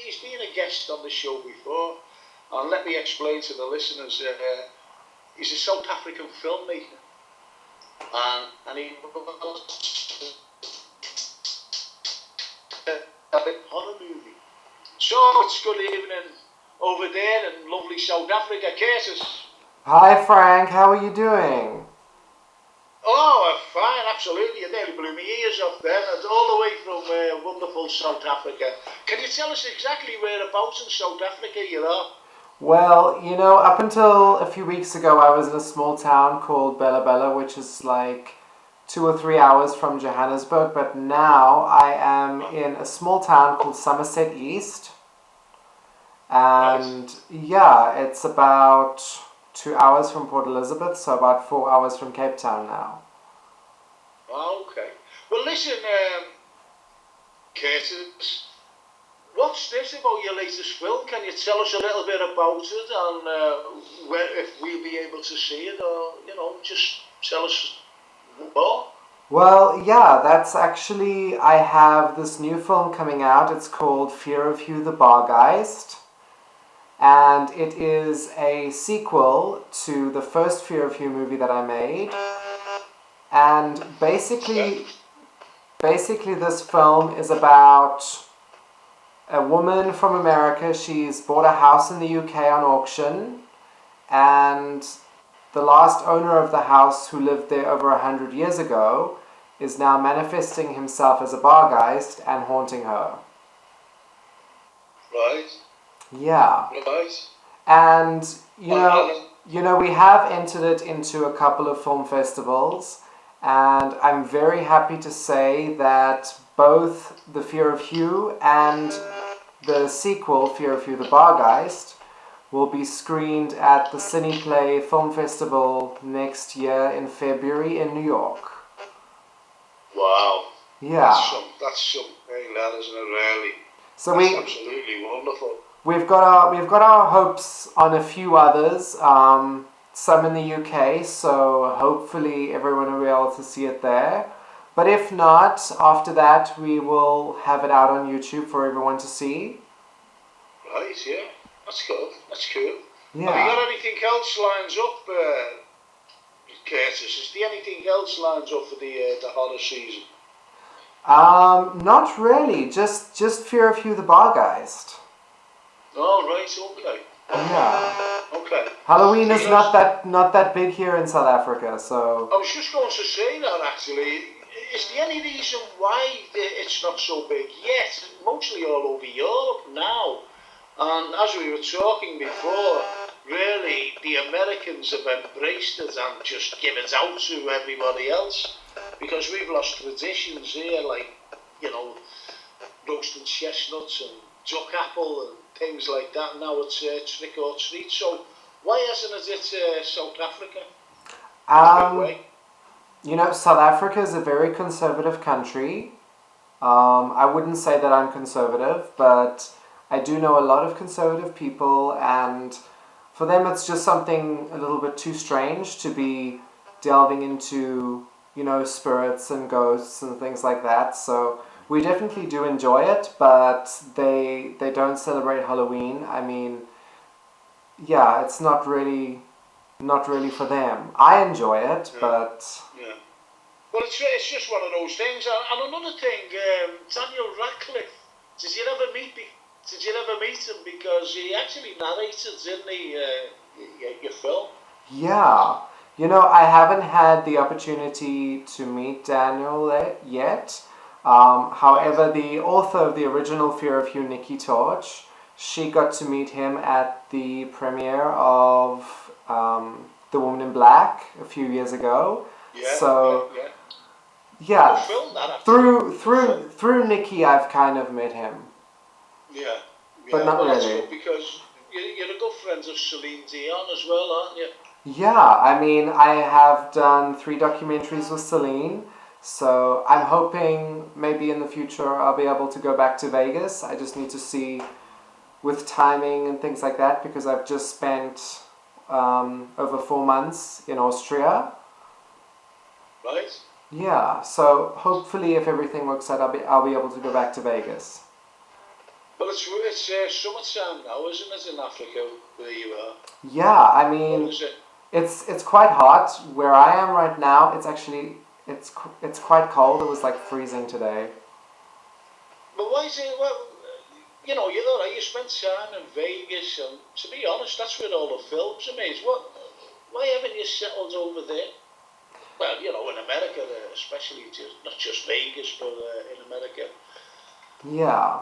he's been a guest on the show before. And let me explain to the listeners, he's a South African filmmaker. And he was a big horror movie. So it's good evening over there in lovely South Africa. Curtis. Hi Frank, how are you doing? Oh, fine, absolutely. You nearly blew my ears off then. And all the way from wonderful South Africa. Can you tell us exactly whereabouts in South Africa you are? Well, up until a few weeks ago I was in a small town called Bella Bella, which is like 2 or 3 hours from Johannesburg, but now I am in a small town called Somerset East. And yeah, it's about 2 hours from Port Elizabeth, so about 4 hours from Cape Town now. Oh, okay. Well, listen, Curtis, what's this about your latest film? Can you tell us a little bit about it and if we'll be able to see it, or, just tell us more? Well, yeah, that's actually, I have this new film coming out. It's called Fear of You, the Barghest. And it is a sequel to the first Fear of You movie that I made. And basically this film is about a woman from America. She's bought a house in the UK on auction, and the last owner of the house, who lived there over 100 years ago, is now manifesting himself as a Barghest and haunting her. Right. Yeah. Right. And, we have entered it into a couple of film festivals, and I'm very happy to say that both the Fear of You and the sequel, Fear of You, the Barghest, will be screened at the Cineplay Film Festival next year in February in New York. Wow. Yeah. That's something, that isn't it, really? So that's absolutely wonderful. We've got our hopes on a few others, some in the UK, so hopefully everyone will be able to see it there. But if not, after that we will have it out on YouTube for everyone to see. Right, yeah. That's good. That's cool. Yeah. Have you got anything else lines up, Curtis? Is there anything else lines up for the horror season? Not really. Just Fear of You, the Barghest. Oh, right, okay. Yeah. Okay. Halloween is not that big here in South Africa, so. I was just going to say that actually. Is there any reason why it's not so big yet? Mostly all over Europe now. And as we were talking before, really the Americans have embraced it and just give it out to everybody else. Because we've lost traditions here, like, roasting chestnuts and duck apple and things like that. Now it's trick or treat. So why hasn't it South Africa? South Africa is a very conservative country. I wouldn't say that I'm conservative, but I do know a lot of conservative people, and for them it's just something a little bit too strange to be delving into, spirits and ghosts and things like that. So we definitely do enjoy it, but they don't celebrate Halloween. I mean, yeah, it's not really for them. I enjoy it, but... Yeah. Well, it's just one of those things. And another thing, Daniel Radcliffe, did you ever meet him? Because he actually narrated, didn't he, your film? Yeah. I haven't had the opportunity to meet Daniel yet. However, the author of the original Fear of You, Nikki Torch, she got to meet him at the premiere of The Woman in Black a few years ago. Yeah. Through Nikki, I've kind of met him. Yeah. But not really. That's good because you're a good friend of Celine Dion as well, aren't you? Yeah, I mean, I have done 3 documentaries with Celine, so I'm hoping maybe in the future I'll be able to go back to Vegas. I just need to see with timing and things like that, because I've just spent over 4 months in Austria. Right. Yeah, so hopefully if everything works out, I'll be able to go back to Vegas. Well, it's summertime now, isn't it, in Africa, where you are? Yeah, I What mean, is it? it's quite hot. Where I am right now, it's quite cold. It was like freezing today. But why is it, well, you spent time in Vegas, and to be honest, that's where all the films are made. Why haven't you settled over there? Well, in America, especially, not just Vegas, but in America. Yeah.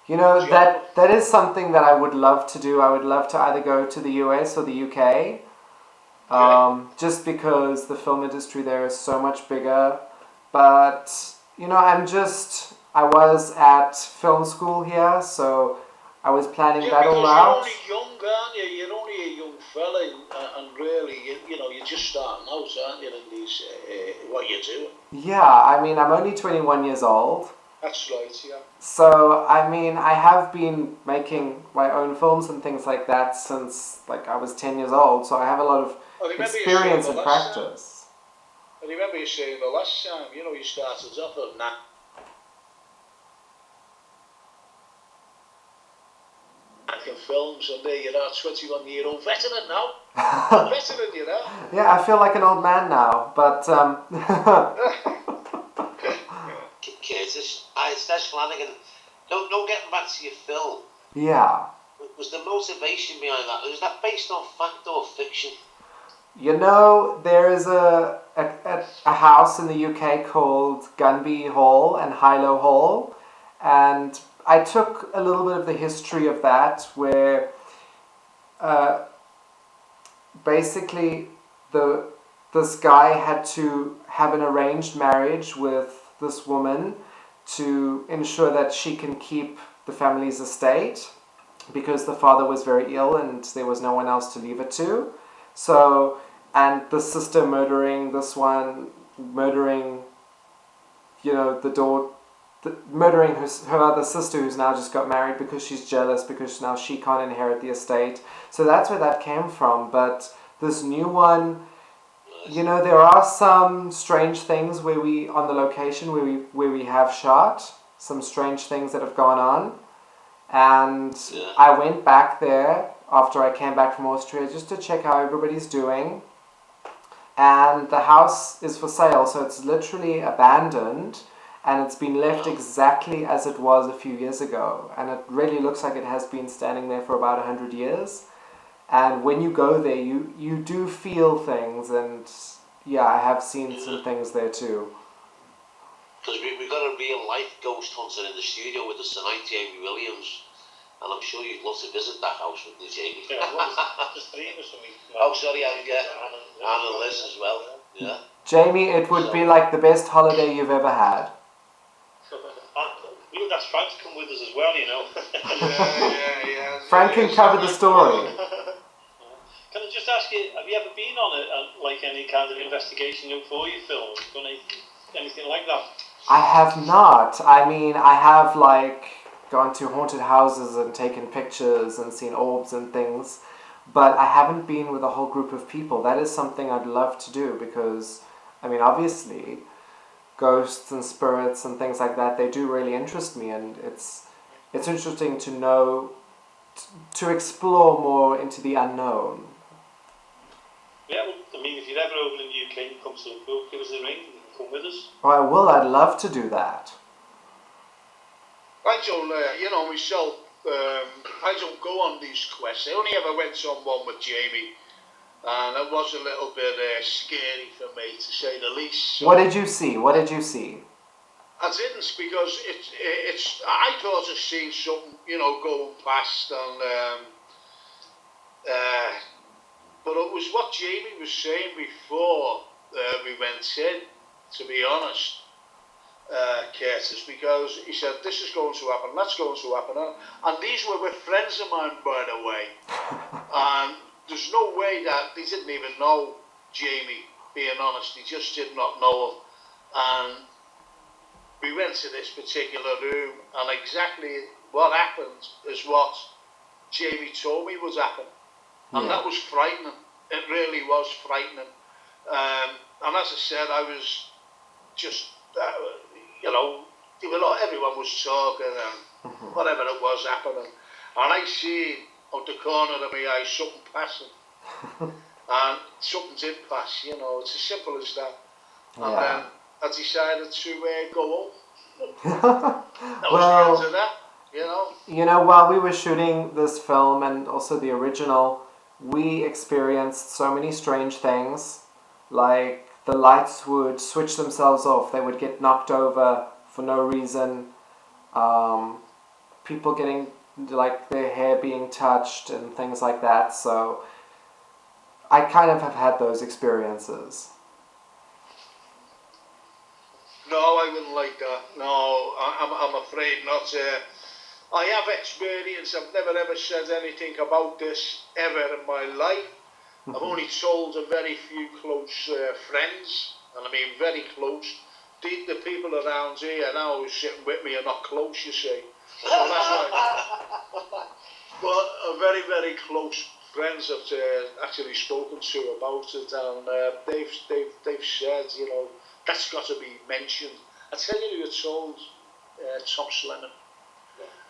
Do you have That is something that I would love to do. I would love to either go to the US or the UK, Okay. just because the film industry there is so much bigger. But, I was at film school here, so I was planning Yeah, that all because you're out. only young, aren't you? You're only a young fella, and really, you're just starting out, aren't you, in these, what you're doing. Yeah, I mean, I'm only 21 years old. That's right, yeah. So, I mean, I have been making my own films and things like that since, like, I was 10 years old, so I have a lot of I remember you saying experience the and last time. practice. I remember you saying the last time, you started off at making films, and there you're a 21-year-old veteran now. A veteran, Yeah, I feel like an old man now, but, Curtis, it's Des Flanagan. No, getting back to your film. yeah. Was the motivation behind that? Was that based on fact or fiction? There is a house in the UK called Gunby Hall and Hilo Hall, and I took a little bit of the history of that, where basically this guy had to have an arranged marriage with this woman to ensure that she can keep the family's estate, because the father was very ill and there was no one else to leave it to. So, and the sister murdering this one, murdering, murdering her other sister, who's now just got married because she's jealous, because now she can't inherit the estate. So that's where that came from. But this new one, there are some strange things on the location where we have shot, some strange things that have gone on. And I went back there after I came back from Austria just to check how everybody's doing. And the house is for sale, so it's literally abandoned, and it's been left exactly as it was a few years ago. And it really looks like it has been standing there for about 100 years. And when you go there, you do feel things, and yeah, I have seen some things there too. Because we've got a real life ghost hunter in the studio with us tonight, Jamie Williams. And I'm sure you'd love to visit that house with you, Jamie. Yeah, just 3 or something. Oh, sorry, yeah. And Liz as well. Yeah. Jamie, it would be like the best holiday you've ever had. We would ask Frank to come with us as well, Yeah. Frank can cover the story. Can I just ask you, have you ever been on any kind of investigation for your film? Done anything like that? I have not. I mean, I have gone to haunted houses and taken pictures and seen orbs and things, but I haven't been with a whole group of people. That is something I'd love to do, because, I mean, obviously, ghosts and spirits and things like that, they do really interest me, and it's interesting to know, to explore more into the unknown. Yeah, well, I mean, if you're ever over in the UK and you come to Liverpool, give us a ring, you can come with us. Oh, I will. I'd love to do that. I don't, myself, I don't go on these quests. I only ever went on one with Jamie, and it was a little bit scary for me, to say the least. So What did you see? I didn't, because I thought I'd seen something, going past, and but it was what Jamie was saying before we went in, to be honest, Curtis, because he said, this is going to happen, that's going to happen, and these were with friends of mine, by the way, and there's no way that they didn't even know Jamie, being honest, they just did not know him, and we went to this particular room, and exactly what happened is what Jamie told me would happen. And that was frightening. It really was frightening. And as I said, I was just, everyone was talking and whatever it was happening. And I see out the corner of my eye something passing. And something did pass, it's as simple as that. And then I decided to go home. That was the end of that, While we were shooting this film and also the original, we experienced so many strange things. Like the lights would switch themselves off. They would get knocked over for no reason. People getting like their hair being touched and things like that. So I kind of have had those experiences. No, I wouldn't like that. No, I'm afraid not. I have experience. I've never ever said anything about this ever in my life. I've only told a very few close friends, and I mean very close. The people around here now who are sitting with me are not close, you see. So that's why. But a very, very close friends I've actually spoken to about it, and they've said, that's got to be mentioned. I tell you who told Tom Slennon.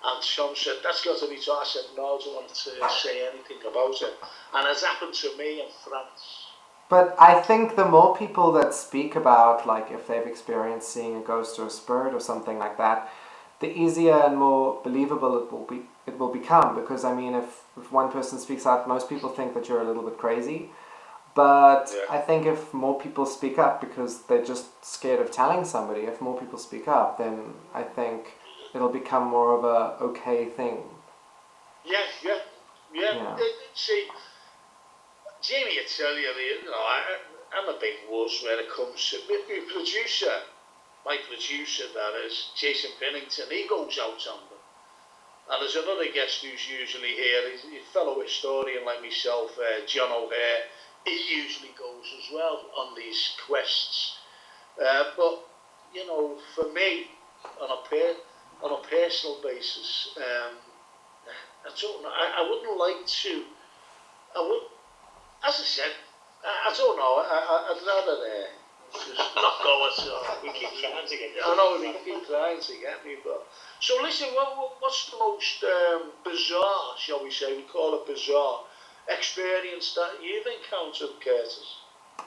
And Tom said, that's got to be told. I said, no, I don't want to say anything about it. And it's happened to me in France. But I think the more people that speak about, like, if they've experienced seeing a ghost or a spirit or something like that, the easier and more believable it will become. Because, I mean, if one person speaks out, most people think that you're a little bit crazy. But I think if more people speak up, because they're just scared of telling somebody, if more people speak up, then I think it'll become more of a okay thing. Yeah. See, Jamie, I tell you, I'm a big wuss when it comes to my producer, that is, Jason Pennington, he goes out on them. And there's another guest who's usually here, he's a fellow historian like myself, John O'Hare. He usually goes as well on these quests. But, for me, on a personal basis, I don't know, I wouldn't like to, as I said, I don't know, I'd rather just not go at all. We keep trying to get you. I know, we keep trying to get me, but... So listen, what's the most bizarre, shall we say, we call it bizarre, experience that you've encountered, Curtis?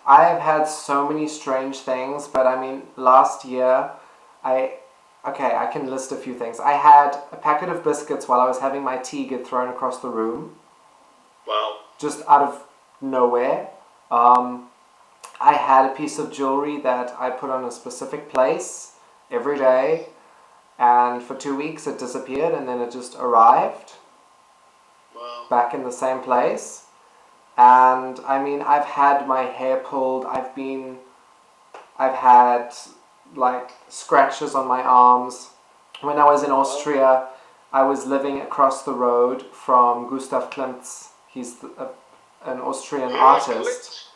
I have had so many strange things, but I mean, last year, I can list a few things. I had a packet of biscuits while I was having my tea get thrown across the room. Wow. Just out of nowhere. I had a piece of jewelry that I put on a specific place every day, and for 2 weeks it disappeared, and then it just arrived. Wow. Back in the same place. And I mean, I've had my hair pulled, I've had like scratches on my arms. When I was in Austria, I was living across the road from Gustav Klimt's. He's an Austrian artist.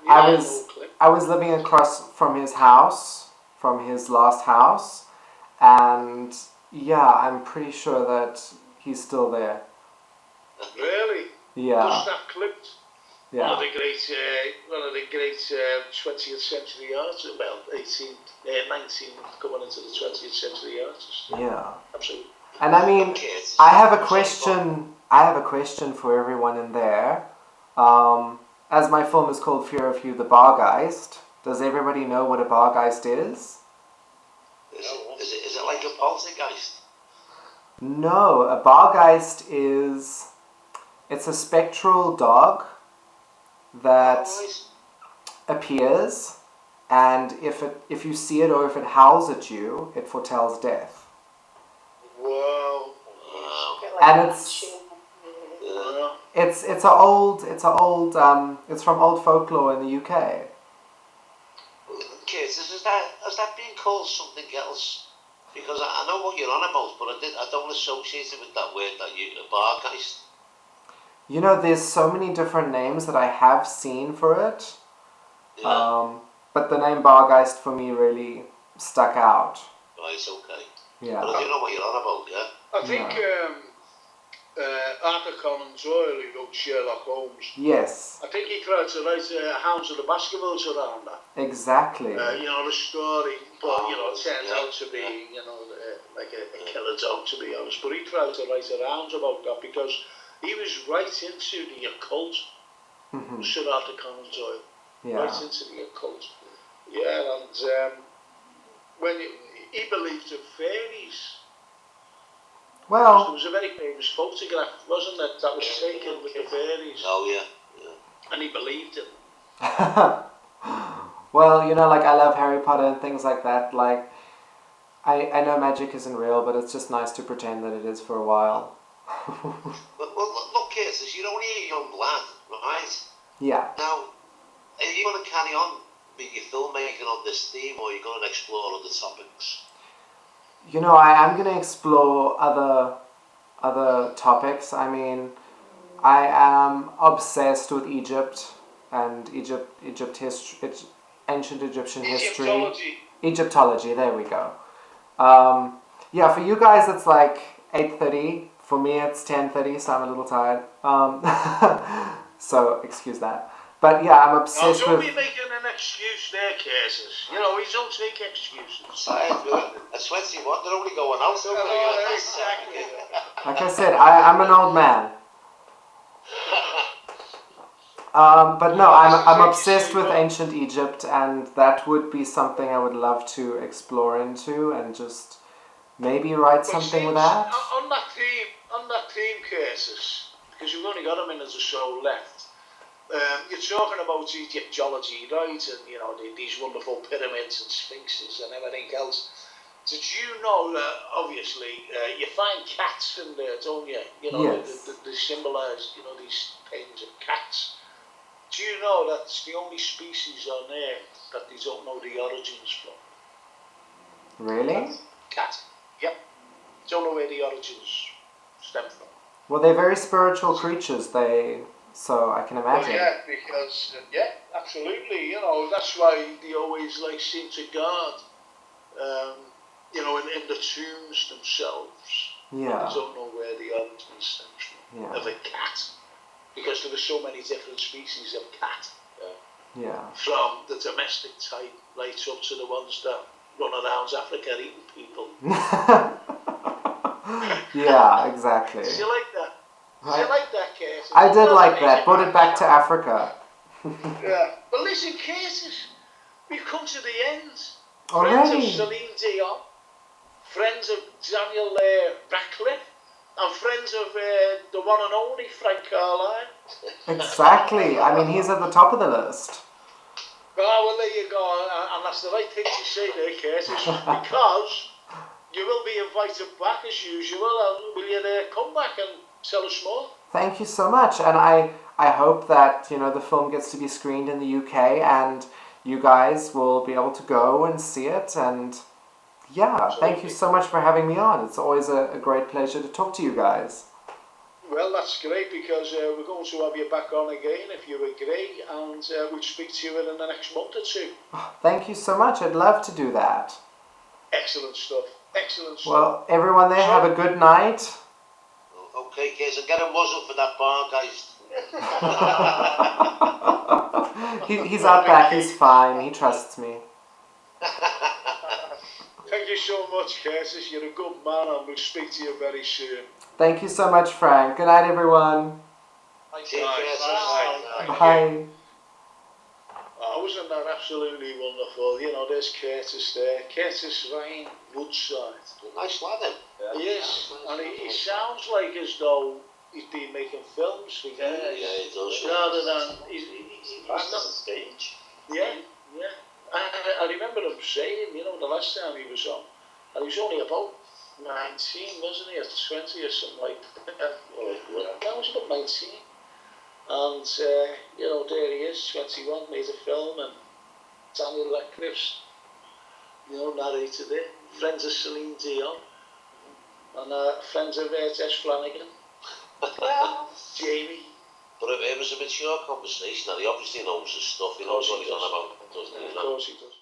I was living across from his house, from his last house, and yeah, I'm pretty sure that he's still there. Really? Yeah. Gustav Klimt. Yeah. One of the great 20th century artists, well, 19 coming into the 20th century artists. Yeah. Absolutely. And I mean, I have a question for everyone in there. As my film is called Fear of You, the Barghest, does everybody know what a Barghest is? Is it like a poltergeist? No, a Barghest it's a spectral dog that appears, and if you see it or if it howls at you, it foretells death. Wow. And it's from old folklore in the UK. Kids, has that been called something else? Because I know what you're on about, but I don't associate it with that word a Barghest. There's so many different names that I have seen for it. Yeah. But the name Barghest for me really stuck out. Right, okay. Yeah. But I do know what you're on about, yeah? I think Arthur Conan Doyle, who wrote Sherlock Holmes. Yes. I think he tried to write Hounds of the Baskervilles around that. Exactly. The story. But, you know, it turns out to be, you know, like a killer dog, to be honest. But he tried to write around about that because he was right into the occult, Sir Arthur Conan Doyle. Yeah. Right into the occult. Yeah, and when he believed in fairies. Well, There was a very famous photograph, wasn't it, that was taken with the fairies. Oh, yeah. And he believed it. well, you know, like I love Harry Potter and things like that. Like, I know magic isn't real, but it's just nice to pretend that it is for a while. Well, look, Curtis, you're only a young lad, right? Yeah. Now, are you going to carry on with your filmmaking on this theme, or are you going to explore other topics? You know, I am going to explore other topics. I mean, I am obsessed with Egypt and Egypt history, ancient Egyptian history. Egyptology, there we go. Yeah, for you guys it's like 8:30. For me it's 10:30, so I'm a little tired. So excuse that. But yeah, I'm obsessed don't with... be making an excuse there, Curtis. You know, we don't take excuses. At 21, they're only going out. Exactly. Like I said, I'm an old man. But no, I'm obsessed with ancient Egypt, and that would be something I would love to explore into and just maybe write something with that. On that theme, Curtis, because you've only got a minute or so left. You're talking about Egyptology, right? And you know these wonderful pyramids and sphinxes and everything else. Did you know that obviously you find cats in there, don't you? You know, yes. they symbolise, you know, these paintings of cats. Do you know that's the only species on Earth that they don't know the origins from? Really? Cat. Yep. Don't know where the origins stem from. Well, they're very spiritual creatures. So I can imagine. Well, yeah, because absolutely. You know, that's why they always like seem to guard. You know, in the tombs themselves. Yeah. They don't know where the origins stems from of a cat, because there are so many different species of cat. Yeah. From the domestic type right up to the ones that run around Africa eating people. Yeah, exactly. Did you like that? Did you like that, Curtis? I did like that. Brought it back to Africa. Yeah. But listen, Curtis, we've come to the end. Already? Friends of Celine Dion, friends of Daniel Radcliffe, and friends of the one and only Frank Carlyle. Exactly. I mean, he's at the top of the list. Well, there you go. And that's the right thing to say there, Curtis, because you will be invited back as usual, and will you come back and tell us more? Thank you so much, and I hope that, you know, the film gets to be screened in the UK, and you guys will be able to go and see it, and yeah, Absolutely. Thank you so much for having me on. It's always a great pleasure to talk to you guys. Well, that's great, because we're going to have you back on again if you agree, and we'll speak to you in the next month or two. Oh, thank you so much. I'd love to do that. Excellent stuff. Excellent stuff. Well, everyone there, have a good night. Okay, kids, and get a muzzle for that Barghest. He's out back, he's fine, he trusts me. Thank you so much, Curtis. You're a good man, and we'll speak to you very soon. Thank you so much, Frank. Good night, everyone. Bye. Oh, wasn't that absolutely wonderful? You know, there's Curtis there. Curtis Ryan Woodside. Nice lad, him. He is. And he sounds like as though he's been making films for years. Yeah, he does. Rather than... He's not... stage. Yeah. I remember him saying, you know, the last time he was on, and he was only about 19, wasn't he, or 20 or something like that. That was about 19. And, you know, there he is, 21, made a film, and Daniel Radcliffe's, you know, narrated it. Friends of Celine Dion, and friends of Jess Flanagan, Jamie. But it was a mature conversation, and he obviously knows his stuff, he knows what he's on about, doesn't he? Of course he does.